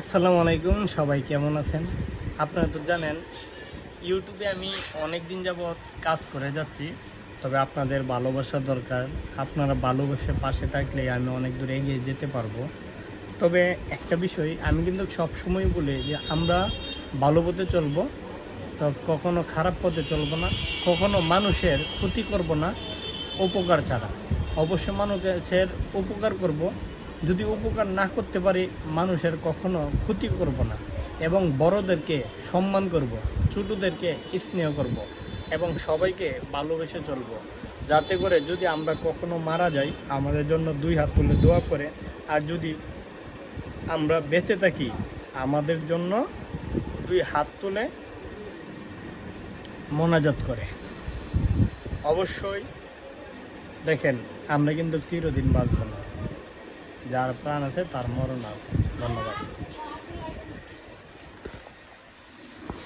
আসসালামু আলাইকুম, সবাই কেমন আছেন? আপনারা তো জানেন ইউটিউবে আমি অনেক দিন যাবৎ কাজ করে যাচ্ছি, তবে আপনাদের ভালোবাসা দরকার। আপনারা ভালোবাসে পাশে থাকলে আমি অনেক দূর এগিয়ে যেতে পারবো। তবে একটা বিষয় আমি কিন্তু সবসময় বলি যে আমরা ভালো পথে চলবো, তো কখনো খারাপ পথে চলবো না, কখনো মানুষের ক্ষতি করব না উপকার ছাড়া। অবশ্যই মানুষের উপকার করব, যদি উপকার না করতে পারি মানুষের কখনো ক্ষতি করব না, এবং বড়দেরকে সম্মান করব, ছোটোদেরকে স্নেহ করব, এবং সবাইকে ভালোবেসে চলব, যাতে করে যদি আমরা কখনো মারা যাই আমাদের জন্য দুই হাত তুলে দোয়া করে, আর যদি আমরা বেঁচে থাকি আমাদের জন্য দুই হাত তুলে মোনাজাত করে। অবশ্যই দেখেন, আমরা কিন্তু চিরদিন বাঁচব না, যার প্রাণ আছে তার মরণ আছে। ধন্যবাদ।